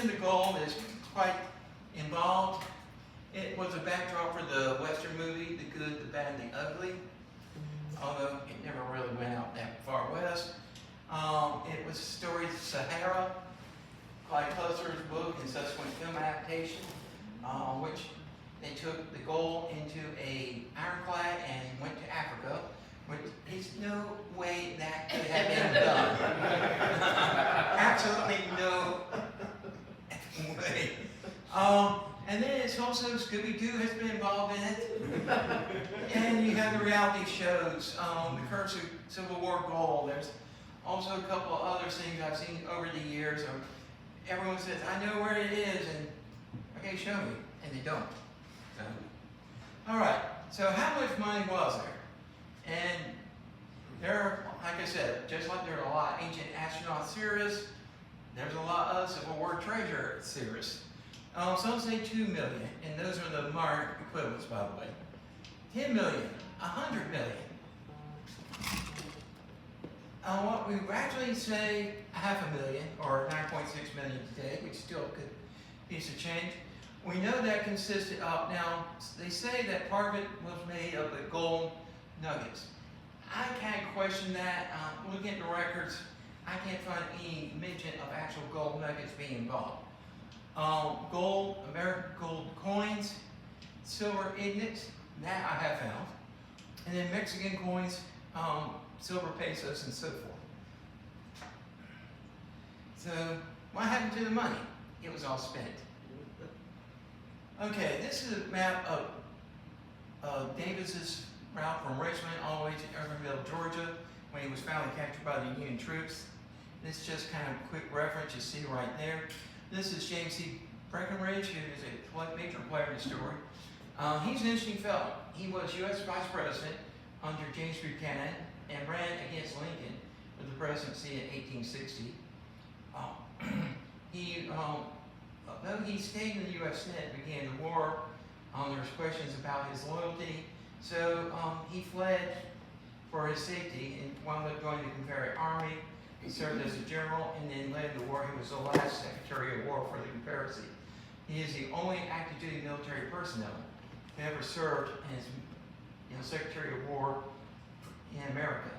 into gold is quite involved. It was a backdrop for the Western movie, The Good, the Bad, and the Ugly, although it never really went out that far west. It was a story of Sahara, Clyde Closer's book and subsequent film adaptation, which they took the gold into a ironclad and went to Africa, which is no way that could have been done. Absolutely no way. And then it's also Scooby-Doo has been involved in it. And you have the reality shows, The Curse of Civil War Gold. There's also a couple of other things I've seen over the years. Everyone says, I know where it is, and okay, show me. And they don't. So, all right, so how much money was there? And there are, like I said, just like there are a lot of ancient astronaut theorists, there's a lot of Civil War treasure theorists. Some say 2 million, and those are the modern equivalents, by the way. 10 million, 100 million. What we actually say 500,000, or 9.6 million today, which still a good piece of change. We know that consisted of, now, they say that part of it was made of the gold nuggets. I can't question that. Looking at the records, I can't find any mention of actual gold nuggets being involved. Gold, American gold coins, silver ingots, that I have found. And then Mexican coins, silver pesos, and so forth. So, what happened to the money? It was all spent. Okay, this is a map of Davis's route from Richmond all the way to Irvinville, Georgia, when he was finally captured by the Union troops. This is just kind of a quick reference you see right there. This is James C. Breckinridge, who is a major player in the story. He's an interesting fellow. He was U.S. Vice President under James Buchanan and ran against Lincoln for the presidency in 1860. Though he stayed in the U.S. Senate and began the war, there was questions about his loyalty. So he fled for his safety and wound up joining the Confederate Army. He served as a general and then led the war. He was the last Secretary of War for the Confederacy. He is the only active duty military personnel who ever served as Secretary of War in America.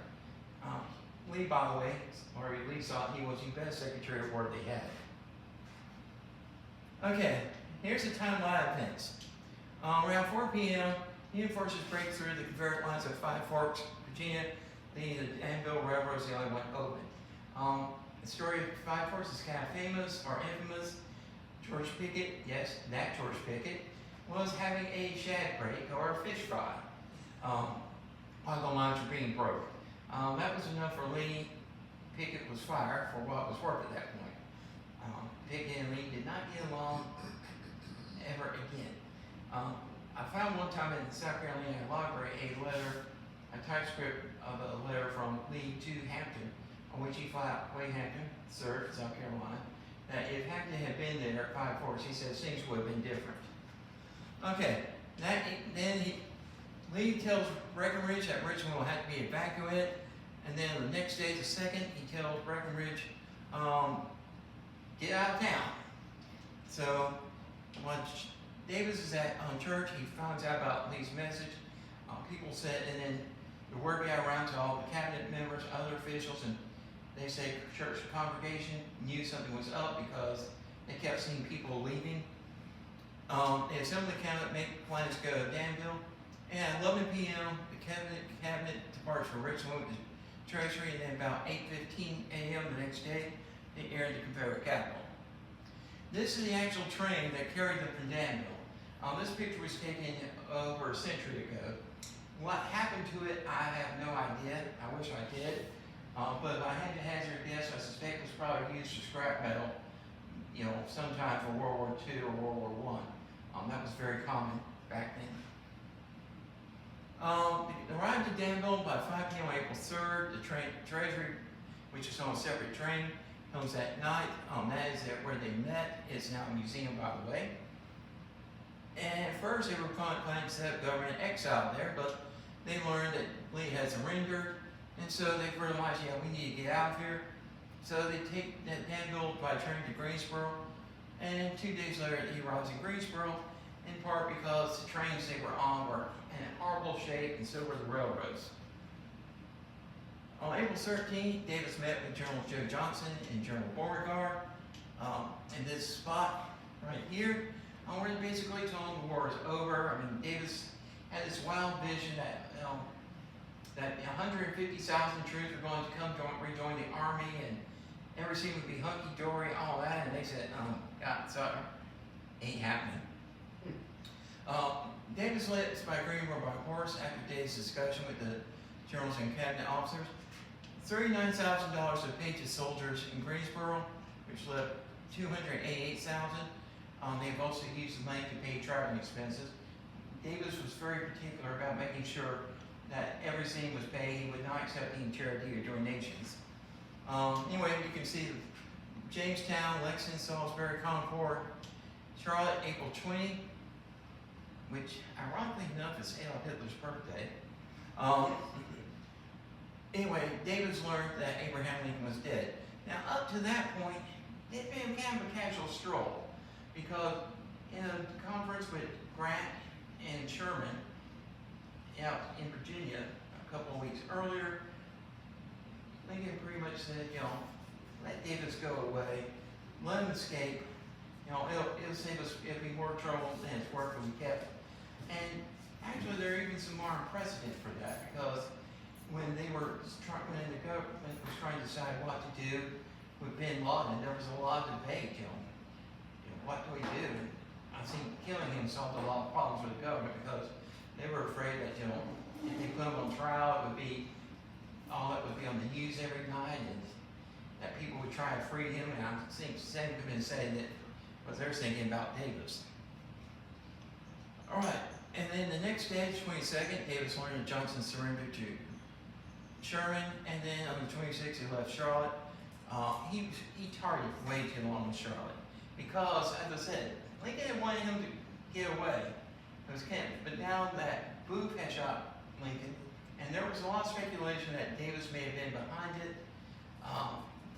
Lee, by the way, or Lee thought he was the best Secretary of War they had. Okay, here's the timeline of events. Around 4 p.m., Union forces break through the Confederate lines of Five Forks, Virginia, leading to the Danville Railroad is the only one open. The story of Five Forks is kind of famous or infamous. George Pickett, yes, that George Pickett, was having a shad break or a fish fry while the lines were being broke. That was enough for Lee. Pickett was fired for what was work at that point. Pickett and Lee did not get along ever again. I found one time in the South Carolina library a typescript of a letter from Lee to Hampton, on which he filed, Wade Hampton served South Carolina, that if Hampton had been there at Five Forks, he says things would have been different. Okay, Lee tells Breckinridge that Richmond will have to be evacuated, and then the next day, the 2nd, he tells Breckinridge, get out of town. So, when Davis is at church, he finds out about Lee's message. People said, and then the word got around to all the cabinet members, other officials, and they say church congregation knew something was up because they kept seeing people leaving. They assembled the cabinet, make plans to go to Danville, and at 11 p.m., the cabinet departs for Richmond with the Treasury, and then about 8:15 a.m. the next day, they entered the Confederate capital. This is the actual train that carried them from Danville. This picture was taken over a century ago. What happened to it, I have no idea. I wish I did. But if I had to hazard a guess, I suspect it was probably used for scrap metal, sometime for World War II or World War I. That was very common back then. They arrived at Danville by 5 p.m. on April 3rd. The Treasury, which is on a separate train, comes that night. That is where they met. It's now a museum, by the way. And at first they were planning to set up government exile there, but they learned that Lee had surrendered, and so they realized, we need to get out of here. So they take that Danville by train to Greensboro, And 2 days later, he arrives in Greensboro, in part because the trains they were on were in horrible shape, and so were the railroads. On April 13th, Davis met with General Joe Johnson and General Beauregard in this spot right here, where they basically told him the war is over. I mean, Davis had this wild vision that that 150,000 troops were going to come rejoin the army, and everything would be hunky-dory, all that, and they said, God, sorry, ain't happening. Davis led by Greenville by horse after days' discussion with the generals and cabinet officers. $39,000 was paid to soldiers in Greensboro, which left $288,000. They've also used the money to pay traveling expenses. Davis was very particular about making sure that everything was paid. He would not accept any charity or donations. Anyway, you can see Jamestown, Lexington, Salisbury, Concord, Charlotte, April 20, which ironically enough is Adolf Hitler's birthday. Anyway, Davis learned that Abraham Lincoln was dead. Now, up to that point, it had been kind of a casual stroll, because in a conference with Grant and Sherman out in Virginia a couple of weeks earlier, Lincoln pretty much said, let Davis go away, let him escape. It'll save us if we more trouble than it's worth if we kept. And actually, there are even some modern precedent for that, because when the government was trying to decide what to do with Bin Laden, there was a lot of debate. What do we do? And I think killing him solved a lot of problems with the government, because they were afraid that if they put him on trial, it would be all that would be on the news every night, and that people would try to free him. And I think some have been saying that what they're thinking about Davis. All right, and then the next day, the 22nd, Davis learned that Johnson surrendered to Sherman, and then on the 26th, he left Charlotte. He targeted way too long in Charlotte, because, as I said, Lincoln had wanted him to get away. But now that Booth had shot Lincoln, and there was a lot of speculation that Davis may have been behind it,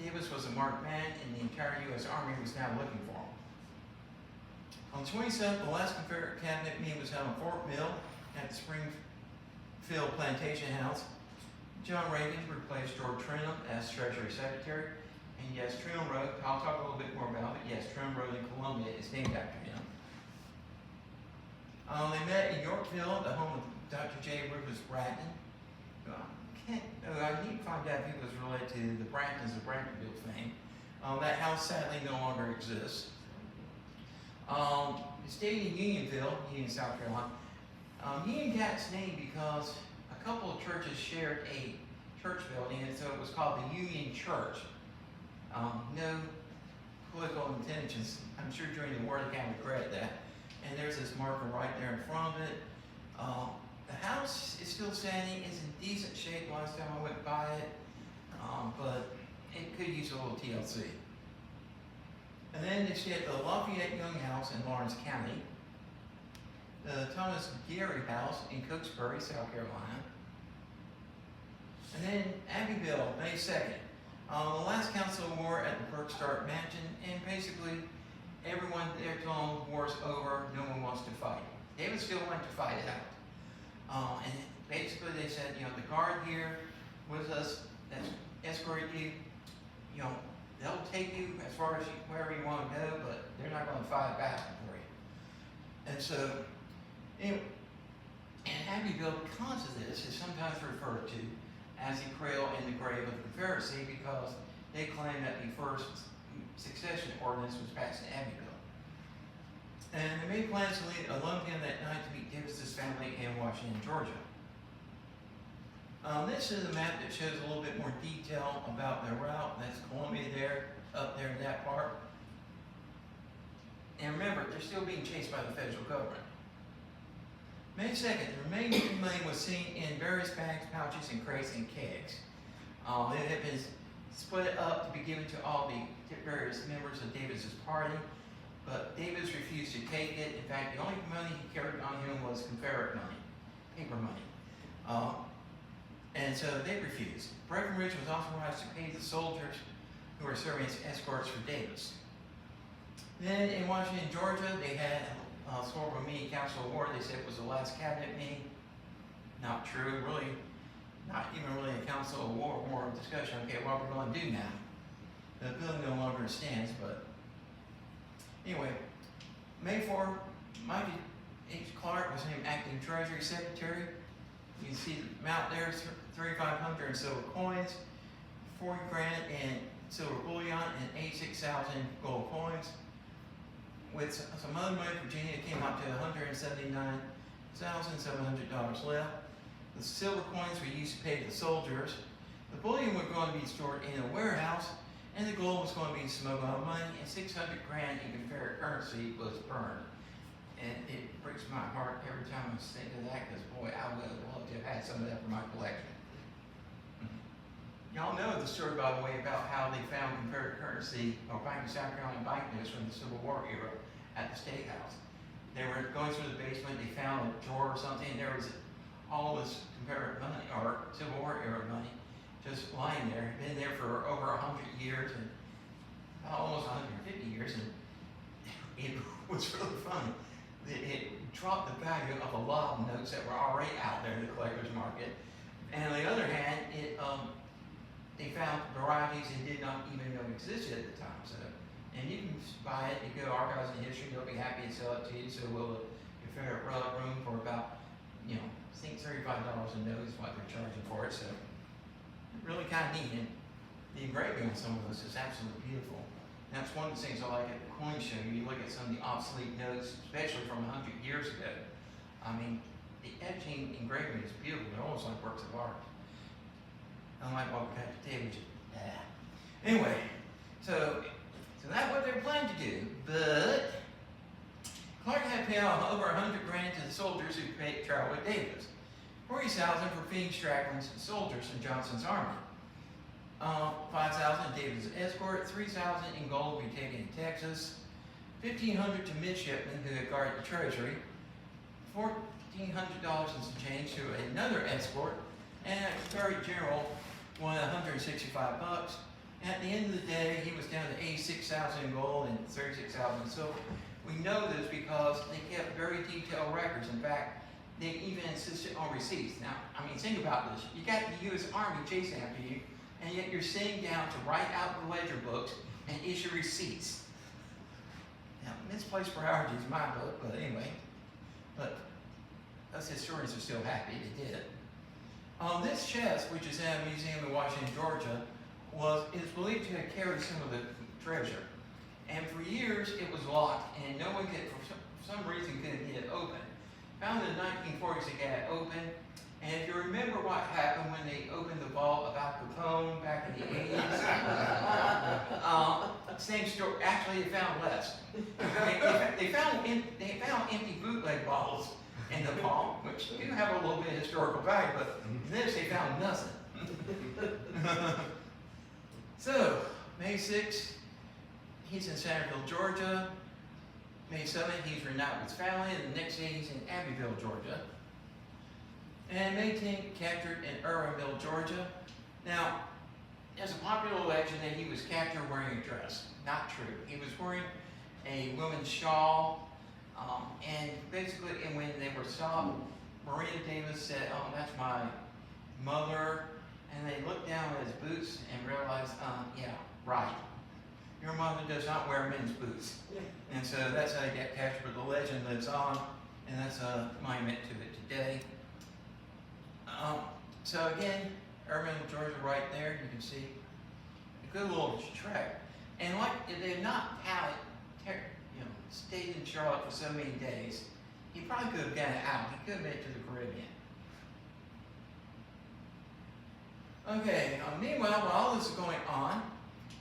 Davis was a marked man, and the entire U.S. Army was now looking for him. On the 27th, the last Confederate cabinet meeting was held in Fort Mill at the Springfield Plantation House. John Reagan replaced George Trenholm as Treasury Secretary. And yes, Trenholm Road, I'll talk a little bit more about it. Yes, Trenholm Road in Columbia is named after him. They met in Yorkville, the home of Dr. J. Rufus Bratton. I need to find out if he was related to the Brantons of Brantonville fame. That house sadly no longer exists. It stayed in Unionville, Union, South Carolina. Union got its name because a couple of churches shared a church building, and so it was called the Union Church. No political intentions. I'm sure during the war they kind of regret that. And there's this marker right there in front of it. The house is still standing. It's in decent shape last time I went by it, but it could use a little TLC. And then they stay at the Lafayette Young House in Lawrence County, the Thomas Gary House in Cokesbury, South Carolina, and then Abbeville, May 2nd. The last council of war at the Burke-Stark Mansion, and basically everyone there told war's over, no one wants to fight. David still wanted to fight it out. And basically they said, the guard here with us that's escorted you, they'll take you as far as wherever you want to go, but they're not going to fight back for you. And so, anyway, and Abbeville, because of this, is sometimes referred to as the cradle and the grave of the Confederacy, because they claim that the first succession ordinance was passed in Abbeville. And they made plans to leave Olympia that night to meet Davis's family in Washington, Georgia. This is a map that shows a little bit more detail about their route. That's Columbia there, up there in that part. And remember, they're still being chased by the federal government. May 2nd, the remaining money was seen in various bags, pouches, and crates and kegs. It had been split up to be given to all the various members of Davis's party, but Davis refused to take it. In fact, the only money he carried on him was Confederate money, paper money. And so they refused. Breckinridge was authorized to pay the soldiers who were serving as escorts for Davis. Then in Washington, Georgia, they had sort of a mini council war. They said it was the last cabinet meeting. Not true, really. Not even really a council of war, more of a discussion. Okay, what we're going to do now. The bill no longer stands, but anyway, May 4, Michael H. Clark was named acting Treasury Secretary. You can see the amount there, 3,500 in silver coins, 40 grand in silver bullion, and 86,000 gold coins. With some other money, Virginia came up to $179,700 left. The silver coins were used to pay the soldiers. The bullion was going to be stored in a warehouse, and the gold was going to be smuggled money, and 600 grand in Confederate currency was burned. And it breaks my heart every time I think of that, because boy, I would have loved to have had some of that for my collection. Y'all know the story, by the way, about how they found Confederate currency, or Bank of South Carolina banknotes from the Civil War era at the State House. They were going through the basement, they found a drawer or something, and there was all this Confederate money, or Civil War era money, just lying there. Been there for over 100 years, and almost 150 years, and it was really funny. It dropped the value of a lot of notes that were already out there in the collector's market. And on the other hand, they found varieties they did not even know existed at the time. So, and you can buy it, you go to Archives and History, they'll be happy to sell it to you. So will the Confederate relic room for about, I think $35 a note is what they're charging for it. So really kind of neat. And the engraving on some of this is absolutely beautiful. And that's one of the things I like at the coin show. You look at some of the obsolete notes, especially from 100 years ago. I mean, the etching engraving is beautiful. They're almost like works of art. Unlike what we have today, which is anyway, so that's what they're planning to do. But Clark had to pay out over 100 grand to the soldiers who traveled with Davis. 40,000 for feeding stragglers and soldiers in Johnson's army. 5,000 Davis' escort, 3,000 in gold to be taken to Texas, 1,500 to midshipmen who had guarded the treasury, $1,400 and some change to another escort, and a very general wanted 165 bucks. At the end of the day, he was down to 86,000 in gold and 36,000 in silver. We know this because they kept very detailed records. In fact, they even insisted on receipts. Now, I mean, think about this. You got the U.S. Army chasing after you, and yet you're sitting down to write out the ledger books and issue receipts. Now, misplaced priority is my book, but anyway. But us historians are still happy they did it. This chest, which is in a museum in Washington, Georgia, is believed to have carried some of the treasure. And for years, it was locked, and no one could, for some reason, couldn't get it open. Found in the 1940s, they got it open. And if you remember what happened when they opened the vault about Capone back in the 80s, same story. Actually, they found less. They found empty bootleg bottles in the vault, which do have a little bit of historical value, but in this they found nothing. So, May 6th, he's in Centerville, Georgia. May 7th, he's reunited with his family, and the next day he's in Abbeville, Georgia. And May 10th, captured in Irwinville, Georgia. Now, there's a popular legend that he was captured wearing a dress. Not true. He was wearing a woman's shawl, and basically, when they were stopped, Marina Davis said, "Oh, that's my mother," and they looked down at his boots and realized, yeah, right. Your mother does not wear men's boots. And so that's how he got captured, but the legend lives on, and that's a monument to it today. So again, Irwinville, Georgia, right there, you can see a good little trek. And like they've not had it, stayed in Charlotte for so many days, he probably could have gotten out. He could have made it to the Caribbean. Okay, meanwhile, while all this is going on,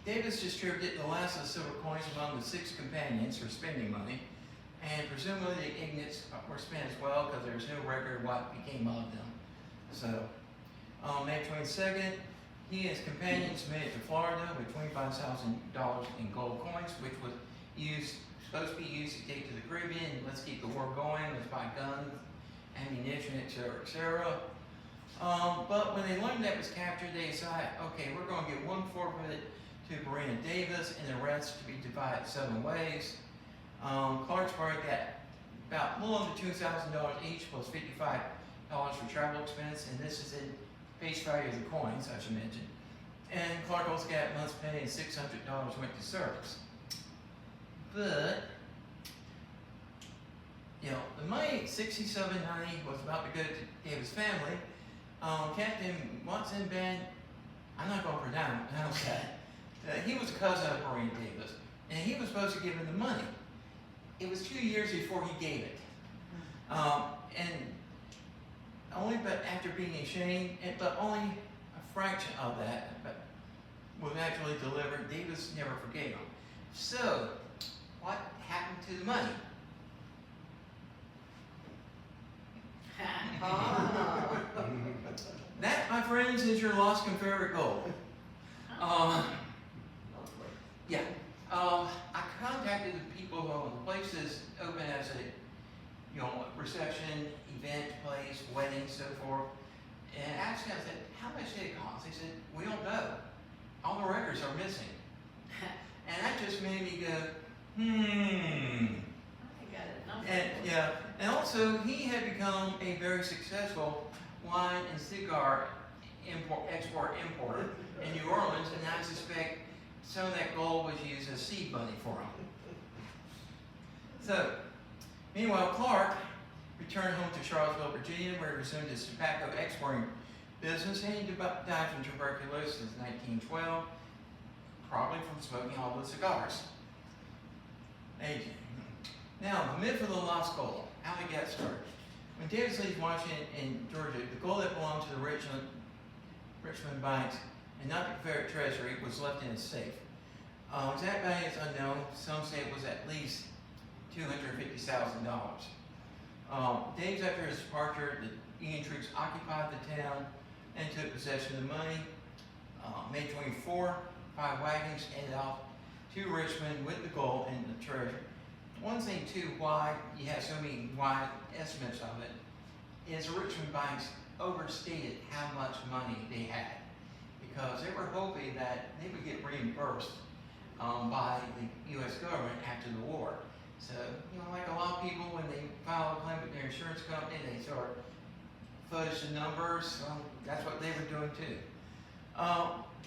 Davis distributed the last of the silver coins among the 6 companions for spending money, and presumably the ingots were spent as well because there's no record of what became of them. So, on May 22nd, he and his companions made it to Florida with $25,000 in gold coins, which was supposed to be used to take to the Caribbean. Let's keep the war going. Let's buy guns, ammunition, etc. But when they learned that was captured, they decided, okay, we're going to give 1/4 of it to Marina Davis and the rest to be divided 7 ways. Clark's party got about a little under $2,000 each, plus $55 for travel expense, and this is in face value of the coins, I should mention. And Clark also got month's pay and $600 went to service. But, you know, the money, $67.90, was about to go to David's family. Captain Watson Ben, I'm not going to pronounce that. He was a cousin of Maureen Davis, and he was supposed to give him the money. It was 2 years before he gave it. And only but after being ashamed, but only a fraction of that was actually delivered. Davis never forgave him. So, what happened to the money? That, my friends, is your lost Confederate gold. Yeah. I contacted the people who the place is open as a, reception, event place, wedding, so forth. And I asked them, I said, how much did it cost? They said, we don't know. All the records are missing. And that just made me go, I got it. And also he had become a very successful wine and cigar exporter in New Orleans, and I suspect some of that gold was used as seed money for him. So, meanwhile, Clark returned home to Charlottesville, Virginia, where he resumed his tobacco exporting business, and he died from tuberculosis in 1912, probably from smoking all the cigars. Now, the myth of the lost gold, how it got started. When Davis leaves Washington and Georgia, the gold that belonged to the Richmond banks and not the Confederate Treasury was left in a safe. Exact value is unknown. Some say it was at least $250,000. Days after his departure, the Union troops occupied the town and took possession of the money. May 24, 5 wagons headed off to Richmond with the gold and the treasure. One thing too, why you have so many wide estimates of it, is the Richmond banks overstated how much money they had, because they were hoping that they would get reimbursed by the U.S. government after the war. So, like a lot of people, when they file a claim with their insurance company, they start fudge the numbers. That's what they were doing too.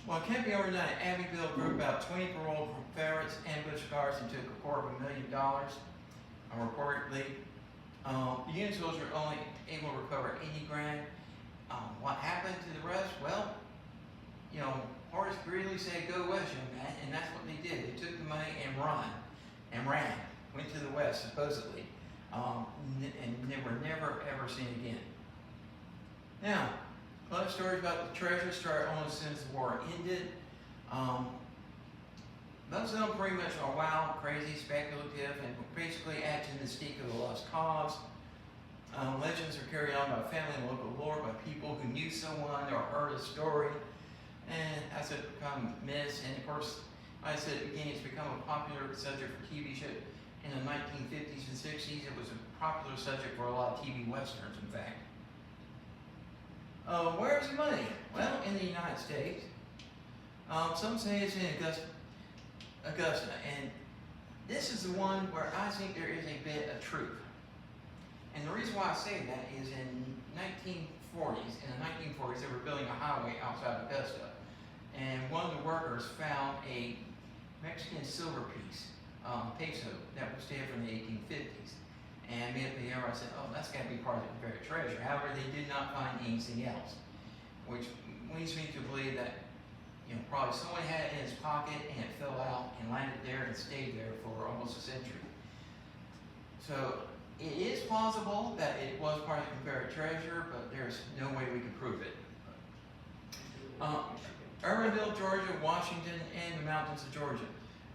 Well, it can't be overnight. Abbeville group about 20 paroled Confederates ambushed cars and took $250,000, reportedly. The Union soldiers were only able to recover $80,000. What happened to the rest? Well, Horace Greeley said, "Go west, young man," and that's what they did. They took the money and ran, went to the west, supposedly, and they were never, ever seen again. Now, a lot of stories about the treasure started almost as soon as the war ended. Most of them pretty much are wild, crazy, speculative, and basically add to the mystique of the lost cause. Legends are carried on by family and local lore, by people who knew someone or heard a story, and as it become myths. And of course, like I said at the beginning, it's become a popular subject for TV shows. In the 1950s and 60s, it was a popular subject for a lot of TV westerns, in fact. Where's the money? Well, in the United States. Some say it's in Augusta, and this is the one where I think there is a bit of truth. And the reason why I say that is in the 1940s, they were building a highway outside Augusta, and one of the workers found a Mexican silver piece, peso, that was dated from the 1850s. And immediately I said, oh, that's got to be part of the Confederate treasure. However, they did not find anything else, which leads me to believe that probably someone had it in his pocket and it fell out and landed there and stayed there for almost a century. So it is plausible that it was part of the Confederate treasure, but there's no way we can prove it. Irwinville, Georgia, Washington, and the mountains of Georgia.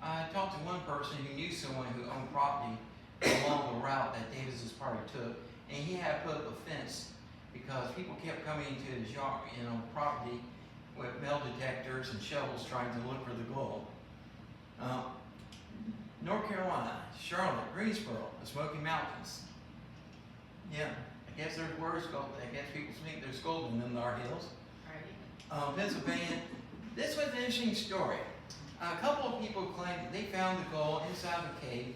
I talked to one person who knew someone who owned property along the route that Davis's party took, and he had put up a fence because people kept coming into his yard, property with metal detectors and shovels trying to look for the gold. North Carolina, Charlotte, Greensboro, the Smoky Mountains. Yeah, I guess there's worse gold. I guess people think there's gold in our hills. Right. Pennsylvania. This was an interesting story. A couple of people claimed that they found the gold inside the cave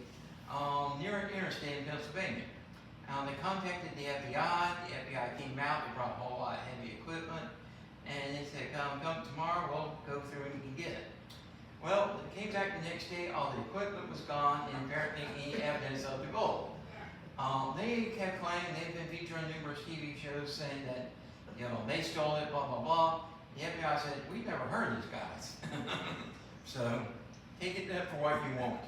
near an interstate in Pennsylvania. They contacted the FBI. The FBI came out. They brought a whole lot of heavy equipment, and they said, "Come tomorrow. We'll go through and you can get it." Well, they came back the next day. All the equipment was gone, and apparently any evidence of the gold. They kept claiming they've been featured on numerous TV shows saying that, they stole it, blah blah blah. The FBI said, "We've never heard of these guys." So take it for what you want.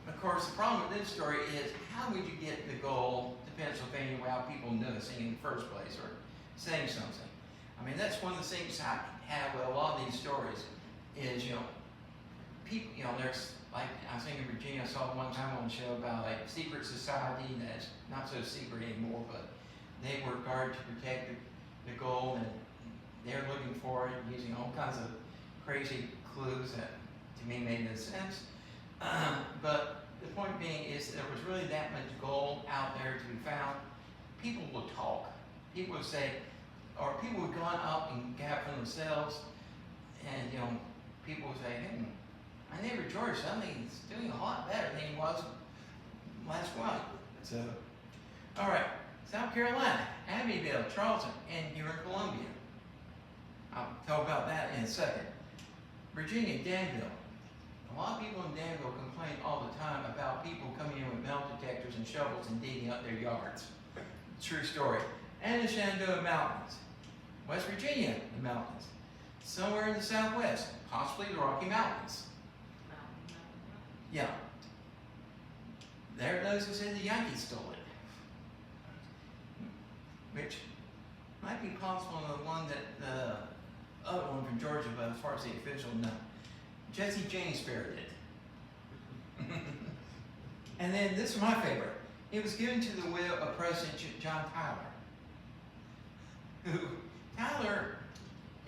Of course, the problem with this story is, how would you get the gold to Pennsylvania without people noticing in the first place or saying something? I mean, that's one of the things I have with a lot of these stories is, people, there's, like, I think in Virginia, I saw one time on a show about a secret society that's not so secret anymore, but they work hard to protect the gold, and they're looking for it using all kinds of crazy clues that to me made no sense. But the point being is there was really that much gold out there to be found. People would talk. People would say, or people would go up and grab for themselves, and people would say, "Hey, my neighbor George suddenly is doing a lot better than he was last month." So, all right, South Carolina, Abbeville, Charleston, and here in Columbia. I'll talk about that in a second. Virginia, Danville. A lot of people in Danville complain all the time about people coming in with metal detectors and shovels and digging up their yards. True story. And the Shenandoah Mountains. West Virginia, the mountains. Somewhere in the Southwest, possibly the Rocky Mountains. Yeah. There are those who said the Yankees stole it. Which might be possible in the one that the other one from Georgia, but as far as the official, no. Jesse James buried it. And then this is my favorite. It was given to the widow of President John Tyler. Tyler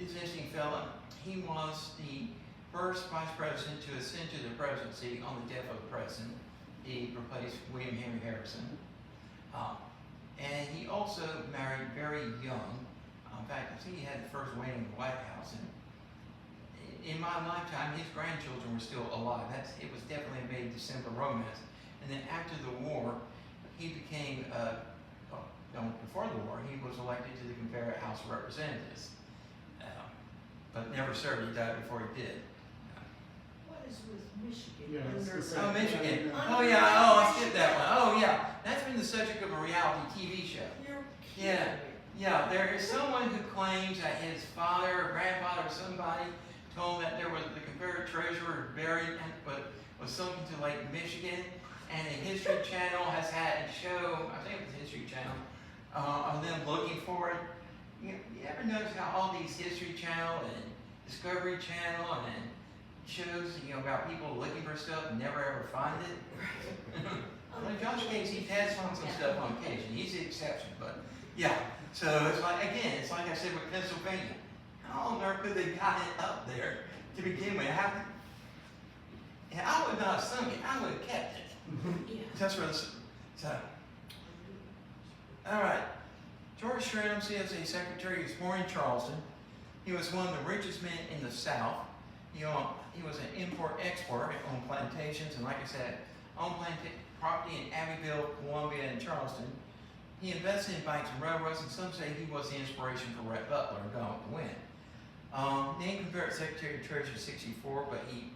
is an interesting fellow. He was the first vice president to ascend to the presidency on the death of the president. He replaced William Henry Harrison. And he also married very young. In fact, I think he had the first wedding in the White House. And in my lifetime, his grandchildren were still alive. It was definitely a very December romance. And then after the war, he became, before the war, he was elected to the Confederate House of Representatives. But never served. He died before he did. What is with Michigan? Yeah, Oh, Michigan. Oh, yeah. Oh, I skipped that one. Oh, yeah. That's been the subject of a reality TV show. You're Yeah. Yeah, there is someone who claims that his father or grandfather or somebody told him that there was the Confederate treasure buried, but was something to Lake Michigan. And the History Channel has had a show, I think it was the History Channel, of them looking for it. You ever notice how all these History Channel and Discovery Channel and shows, about people looking for stuff and never ever find it? Well, Josh Cayce, he has found some stuff on occasion. He's the exception, but yeah. So it's like, again, it's like I said with Pennsylvania. How on earth could they got it up there to begin with? I would not have sunk it. I would have kept it. That's what it's, so. All right. George Shram, CSA Secretary, was born in Charleston. He was one of the richest men in the South. He was an import-export, owned plantations, and like I said, owned property in Abbeville, Columbia, and Charleston. He invested in banks and railroads, and some say he was the inspiration for Rhett Butler and Gone with the Wind. Named Confederate Secretary of Treasury in '64, but he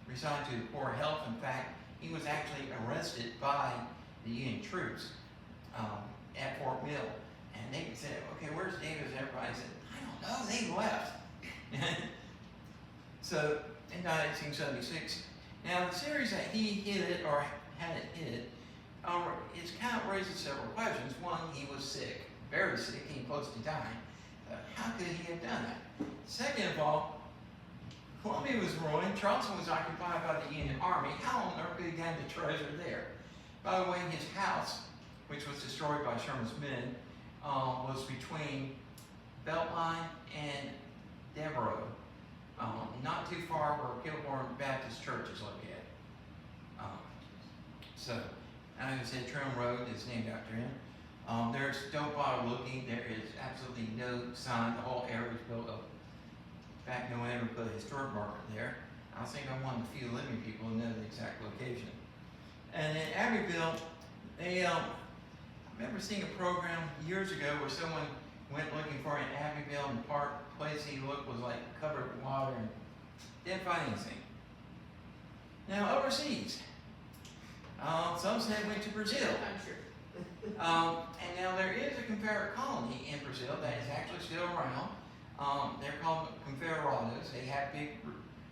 resigned to poor health. In fact, he was actually arrested by the Union troops at Fort Mill. And they said, "Okay, where's Davis?" Everybody said, "I don't know, they left." So, in 1876. Now, the series that he hid it, or had it hid, it's kind of raises several questions. One, he was sick, very sick, came close to dying. How could he have done that? Second of all, Columbia was ruined. Charleston was occupied by the Union Army. How on earth could he have the treasure there? By the way, his house, which was destroyed by Sherman's men, was between Beltline and Devereaux, not too far where Kilbourne Baptist Church is located. So, as I said, Trim Road is named after him. There's don't bother looking. There is absolutely no sign. The whole area is built up. In fact, no one ever put a historic marker there. I think I'm one of the few living people who know the exact location. And in Abbeville, they, I remember seeing a program years ago where someone went looking for an Abbeville and Park place he looked was like covered with water and didn't find anything. Now overseas, some said went to Brazil. And now there is a Confederate colony in Brazil that is actually still around. They're called Confederados. They have big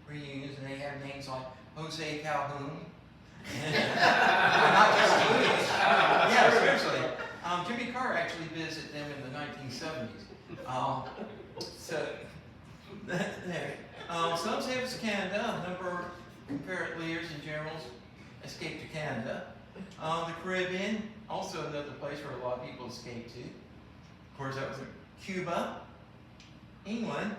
reunions and they have names like Jose Calhoun. Not just Louis. Yeah, seriously. Jimmy Carter actually visited them in the 1970s. So, there. Some say it was Canada. A number of Confederate leaders and generals escaped to Canada. The Caribbean, also another place where a lot of people escaped to. Of course, that was Cuba, England,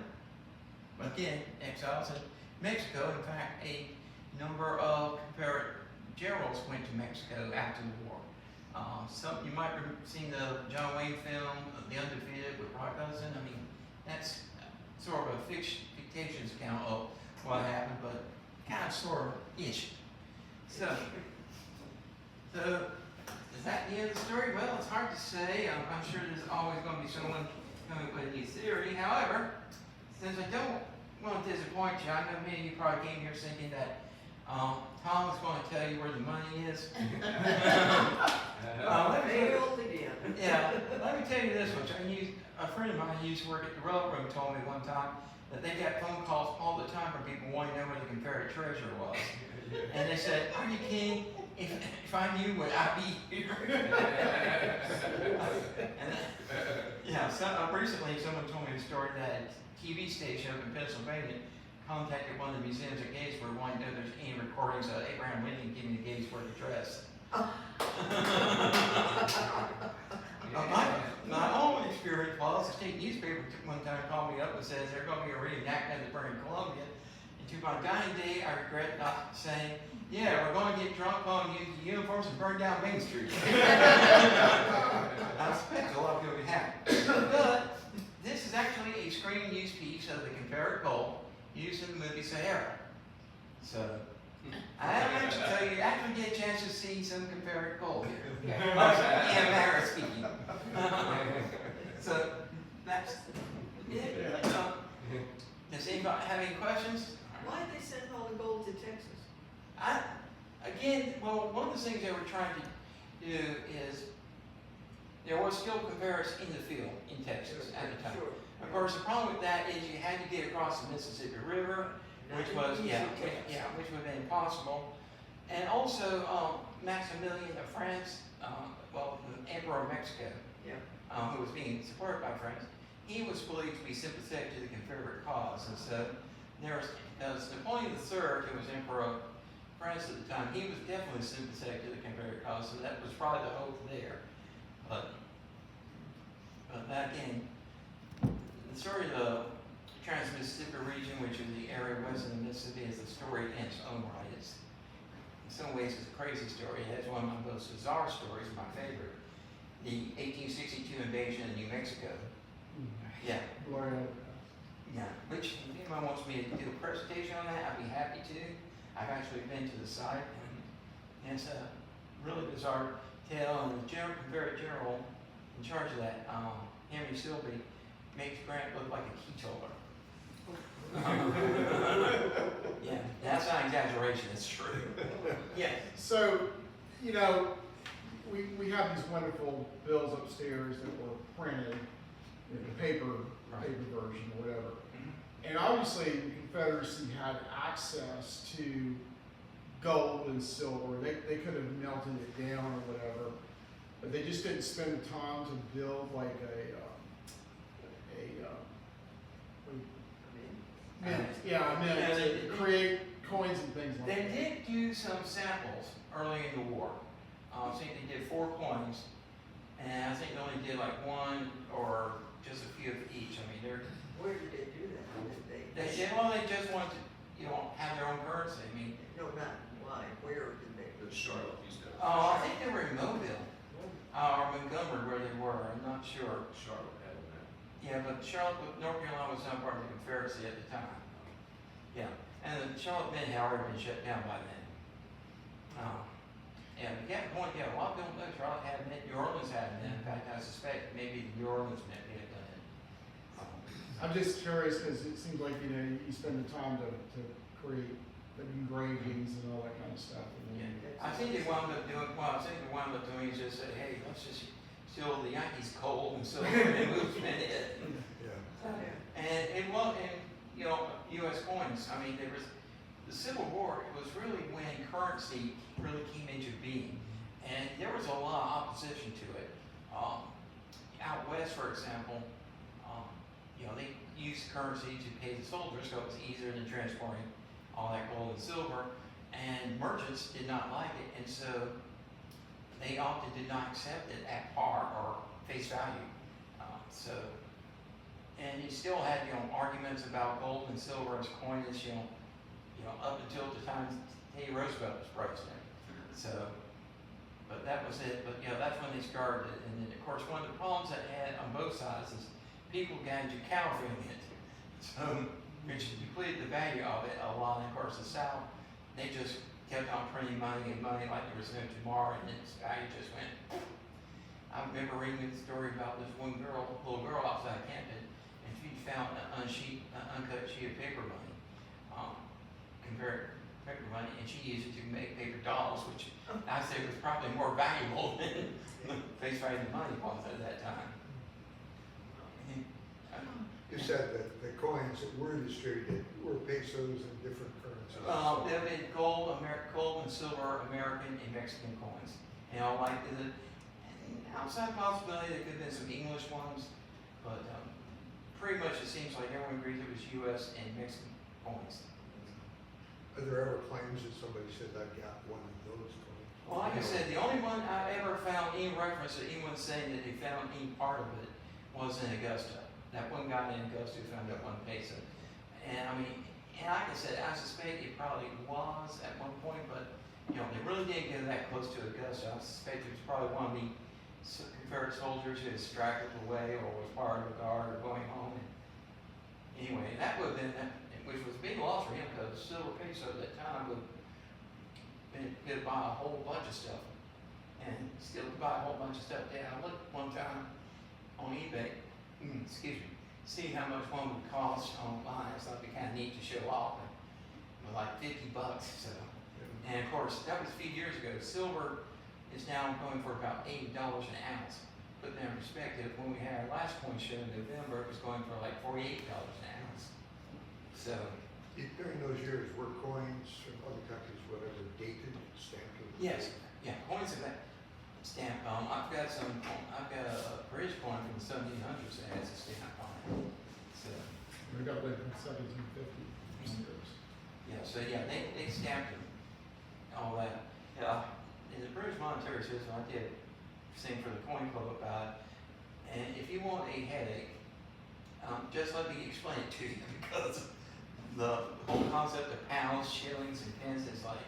again, exiles, and Mexico. In fact, a number of Confederate generals went to Mexico after the war. You might have seen the John Wayne film, The Undefeated with Rock Hudson. I mean, that's sort of a fictitious account of what happened, but kind of sort of ish. So is that the end of the story? Well, it's hard to say. I'm sure there's always going to be someone coming up with a new theory. However, since I don't want to disappoint you, I know many of you probably came here thinking that Tom is going to tell you where the money is. Let me tell you this much. A friend of mine who used to work at the railroad told me one time that they got phone calls all the time from people wanting to know where the Confederate treasure was. And they said, "Are you kidding? If I knew, would I be here?" Recently someone told me a story that a TV station up in Pennsylvania contacted one of the museums at Gettysburg wanting to know if there's any recordings of Abraham Lincoln giving the Gettysburg Address. My own experience was the state newspaper one time called me up and says they're going to be a reenactment of the burning of Columbia. And to my dying day, I regret not saying, "Yeah, we're going to get drunk on use the uniforms and burn down Main Street." I expect a lot of people would be happy. But this is actually a screen use piece of the Confederate Gold used in the movie Sahara. So, I actually get a chance to see some Confederate Gold here. In a manner of speaking. So, that's it. Does anybody have any questions? Why did they send all the gold to Texas? One of the things they were trying to do is there was still Confederates in the field in Texas at the time. Sure. Of course, the problem with that is you had to get across the Mississippi River, which would have been impossible. And also, Maximilian of France, the Emperor of Mexico, who was being supported by France, he was believed to be sympathetic to the Confederate cause. And so there was Napoleon III, who was Emperor of France at the time, he was definitely sympathetic to the Confederate cause, so that was probably the hope there. But that again, the story of the Trans-Mississippi region, which is the area west of the Mississippi, is the story in its own right. In some ways, it's a crazy story. It's one of my most bizarre stories, my favorite. The 1862 invasion of New Mexico. Yeah. Which, if anyone wants me to do a presentation on that, I'd be happy to. I've actually been to the site, and it's a really bizarre tale. And the Confederate general in charge of that, Henry Silby, makes Grant look like a key toller. Yeah, that's not an exaggeration, it's true. Yeah. So, we have these wonderful bills upstairs that were printed in the paper version or whatever. And obviously the Confederacy had access to gold and silver. They could have melted it down or whatever, but they just didn't spend the time to build like to create coins and things like that. They did do some samples early in the war. I think they did 4 coins, and I think they only did like 1 or just a few of each. I mean, Where did they do that? they just wanted to, have their own currency. I mean, No, not why. Where did they? The Charlotte used to. I think they were in Mobile or Montgomery, where they were. I'm not sure. Charlotte had that. Yeah, but North Carolina was not part of the Confederacy at the time. Yeah, and the Charlotte Mint had already been shut down by then. Yeah, but yeah, point, yeah, a lot of people know Charlotte had a mint, New Orleans had a mint. In fact, I suspect maybe the New Orleans mint may have done it. I'm just curious, cause it seems like, you know, you spend the time to create the engravings and all that kind of stuff. And then- I think they wound up doing is just say, hey, let's just show the Yankees cold and silver and move mint in. Yeah. And you know, U.S. coins, I mean, there was, the Civil War, it was really when currency really came into being. And there was a lot of opposition to it. Out west, for example, you know, they used currency to pay the soldiers, so it was easier than transporting all that gold and silver. And merchants did not like it, and so they often did not accept it at par or face value. And you still had, you know, arguments about gold and silver as coinage, you know, up until the time Teddy Roosevelt was president. So, but that was it. But yeah, that's when they started it. And then of course, one of the problems that had on both sides is people got into counterfeiting it. So, which depleted the value of it a lot. And of course, the South, they just kept on printing money and money like there was no tomorrow, and its value just went. I remember reading a story about this one girl, little girl outside Camden, and she found an uncut sheet of paper money, Confederate paper money, and she used it to make paper dolls, which I say was probably more valuable than face value of money was at that time. You said that the coins that were distributed were pesos and different currencies. There have been gold and silver, American and Mexican coins. You know, like an outside possibility there could have been some English ones, but pretty much it seems like everyone agrees it was U.S. and Mexican coins. Are there ever claims that somebody said, I got one of those coins? Well, like I said, the only one I ever found any reference to anyone saying that they found any part of it was in Augusta. That one guy in Augusta who found that one peso. And I mean, and like I said, I suspect it probably was at one point, but you know, they really didn't get that close to Augusta. I suspect it was probably one of the Confederate soldiers who had straggled away or was part of the guard or going home. And anyway, that would have been, which was a big loss for him because the silver peso at that time would have been good to buy a whole bunch of stuff. And still to buy a whole bunch of stuff. Yeah, I looked one time on eBay, excuse me, see how much one would cost online. It's like kind of neat to show off. It was like $50. So, and of course, that was a few years ago. Silver is now going for about $80 an ounce. Put that in perspective, when we had our last coin show in November, it was going for like $48 an ounce. So, During those years, were coins from other countries, whatever, dated, stamped? yes, yeah, coins of that stamp. I've got a British coin from the 1700s that has a stamp on it. So, We got like 1750 years. yeah, so yeah, they stamped them, all that. Yeah, in the British monetary system, I did sing for the coin club about it. And if you want a headache, just let me explain it to you, because the whole concept of pounds, shillings, and pence is like,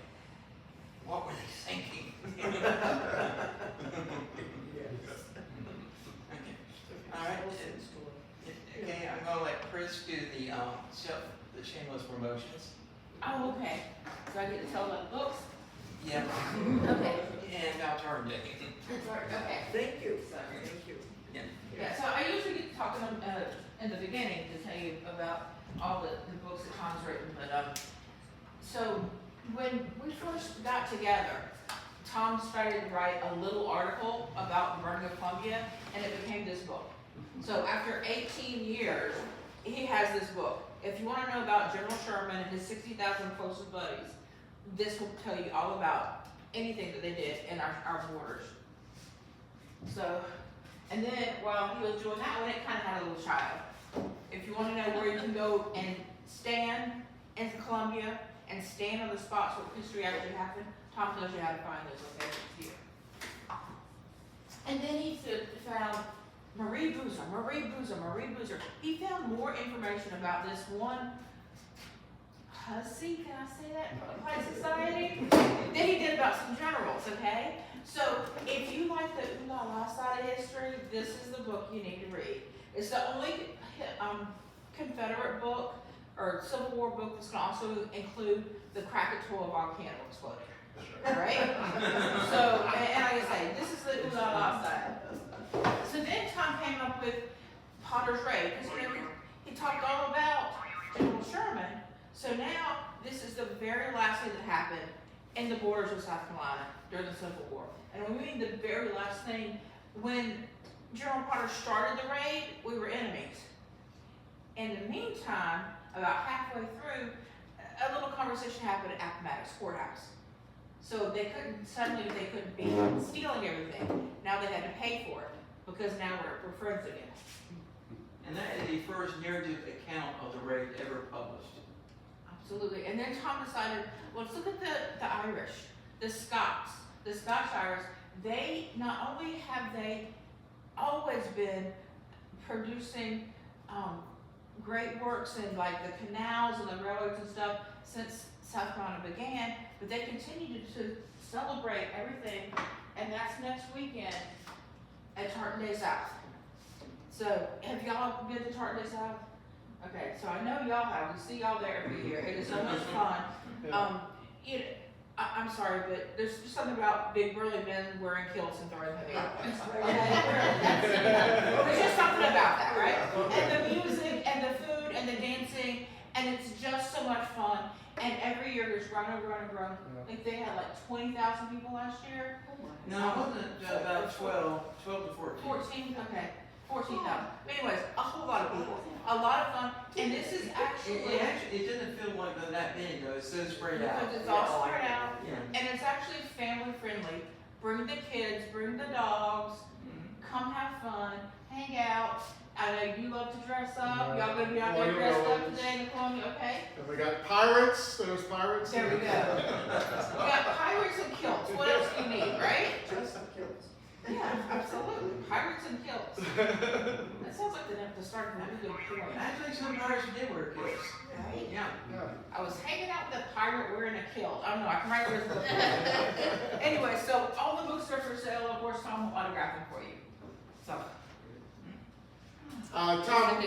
what were they thinking? Okay. All right. Okay, I'm gonna let Chris do the shameless promotions. Oh, okay. So I get to tell about books? Yeah. Okay. And about turn day. Okay. Thank you, Sorry. thank you. Yeah, so I usually get to talk to them in the beginning to tell you about all the books that Tom's written, but so when we first got together, Tom started to write a little article about the burning of Columbia, and it became this book. So after 18 years, he has this book. If you want to know about General Sherman and his 60,000 closest buddies, this will tell you all about anything that they did in our borders. So, and then while he was doing that one, it kind of had a little child. If you want to know where you can go and stand in Columbia and stand on the spots where history actually happened, Tom tells you how to find those locations here. And then he found Marie Boozer. He found more information about this one hussy, can I say that, high society, than he did about some generals, okay? So if you like the ooh la la side of history, this is the book you need to read. It's the only Confederate book or Civil War book that's going to also include the Krakatoa volcano exploding. Right? So Potter's Raid, because you know, he talked all about General Sherman. So now, this is the very last thing that happened in the borders of South Carolina during the Civil War. And when we mean the very last thing, when General Potter started the raid, we were enemies. In the meantime, about halfway through, a little conversation happened at Appomattox Courthouse. So they couldn't be stealing everything. Now they had to pay for it, because now we're friends again. And that is the first narrative account of the raid ever published. Absolutely. And then Tom decided, well, let's look at the Irish, the Scots, the Scotch Irish. They, not only have they always been producing great works in like the canals and the railroads and stuff since South Carolina began, but they continue to celebrate everything, and that's next weekend at Tartan Day South. So, have y'all been to Tartan Day South? Okay, so I know y'all have. We see y'all there every year. It is so much fun. I'm sorry, but there's just something about big burly men wearing kilts and throwing heavy objects. There's just something about that, right? And the music and the food and the dancing, and it's just so much fun. And every year there's grown. I think they had like 20,000 people last year. No, it wasn't about 12 to 14. 14, okay. 14,000. But anyways, a whole lot of people. A lot of fun. And this is actually, It doesn't feel like that big though, it's so spread out. because it's all spread out, Yeah. and it's actually family friendly. Bring the kids, bring the dogs, come have fun, hang out. I know you love to dress up. Y'all gonna be out there dressed up today in the Colonial, okay? And we got pirates, there's pirates. There we go. We got pirates and kilts. What else do you need, right? Just the kills. Yeah, absolutely. Pirates and kilts. That sounds like the start of a really good point. Actually, some pirates did wear kilts. Right? Yeah. Yeah. I was hanging out with a pirate wearing a kilt. I don't know, I can write this book. Anyway, so all the books are for sale. Of course, Tom will autograph them for you. So. Tom,